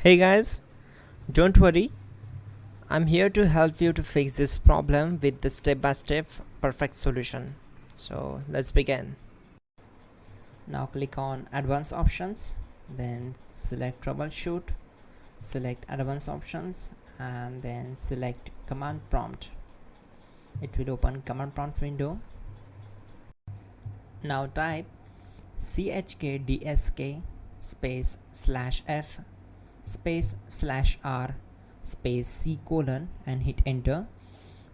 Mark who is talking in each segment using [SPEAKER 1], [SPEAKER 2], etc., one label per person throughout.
[SPEAKER 1] Hey guys, don't worry, I'm here to help you to fix this problem with the step-by-step perfect solution. So let's begin. Now click on advanced options, then select troubleshoot, select advanced options and then select command prompt. It will open command prompt window. Now type chkdsk space /f space /r space c colon and hit enter.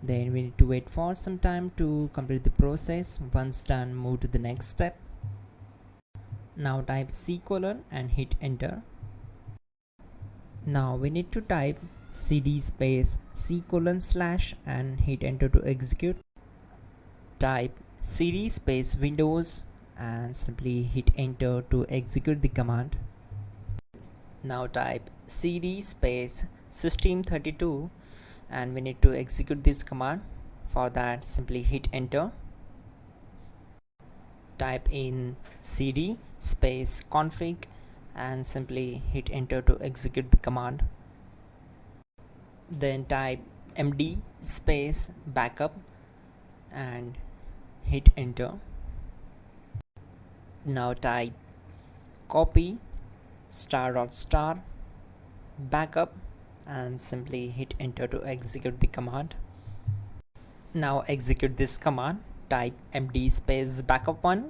[SPEAKER 1] Then we need to wait for some time to complete the process. Once done, move to the next step. Now type c colon and hit enter. Now we need to type cd space c colon / and hit enter to execute. Type cd space windows and simply hit enter to execute the command. Now type cd space system32 and we need to execute this command. For that, simply hit enter. Type in cd space config and simply hit enter to execute the command. Then type md space backup and hit enter. Now type copy ** backup and simply hit enter to execute the command. Now execute this command. Type md space backup1,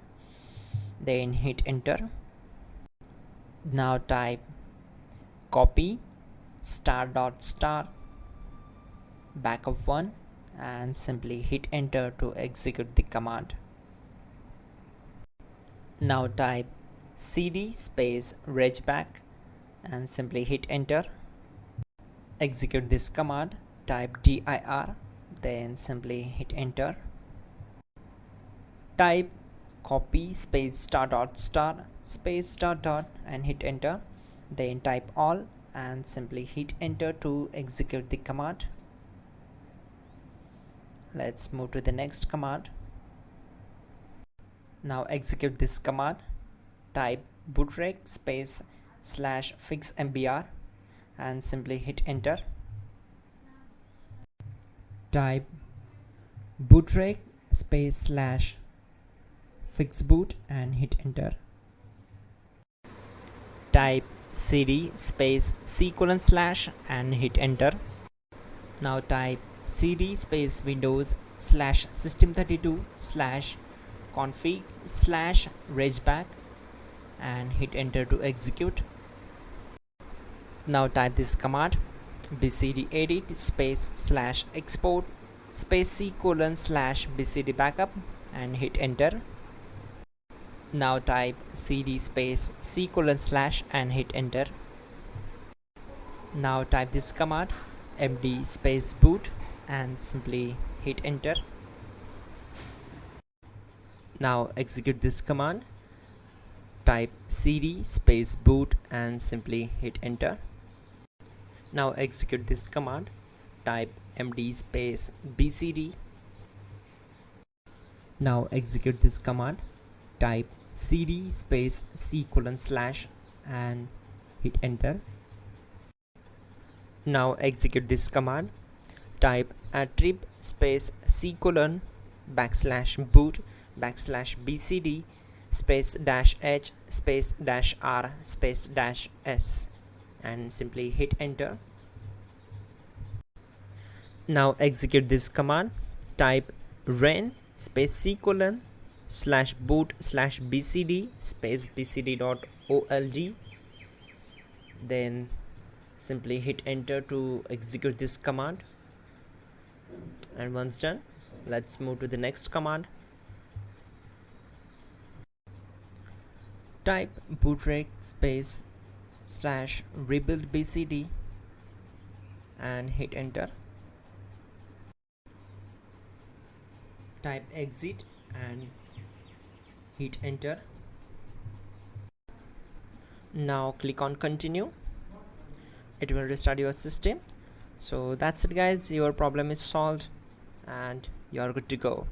[SPEAKER 1] then hit enter. Now type copy ** backup1 and simply hit enter to execute the command. Now type cd space regback and simply hit enter. Execute this command. Type dir, then simply hit enter. Type copy space ** space .. and hit enter. Then type all and simply hit enter to execute the command. Let's move to the next command. Now execute this command. Type bootrec space /fixmbr and simply hit enter. Type bootrec space /fixboot and hit enter. Type cd space c colon / and hit enter. Now type cd space windows /system32 /config /regback and hit enter to execute. Now type this command bcdedit space /export space c colon /bcd backup and hit enter. Now type cd space c colon / and hit enter. Now type this command md space boot and simply hit enter. Now execute this command. Type cd space boot and simply hit enter. Now execute this command. Type md space bcd. Now execute this command. Type cd space c colon / and hit enter. Now execute this command. Type attrib space c colon /boot /bcd space -h space -r space -s and simply hit enter. Now execute this command. Type ren space c colon /boot /bcd space bcd.olg, then simply hit enter to execute this command. And once done, let's move to the next command. Type bootrec space /rebuild bcd and hit enter. Type exit and hit enter. Now click on continue. It will restart your system. So that's it guys, your problem is solved and you're good to go.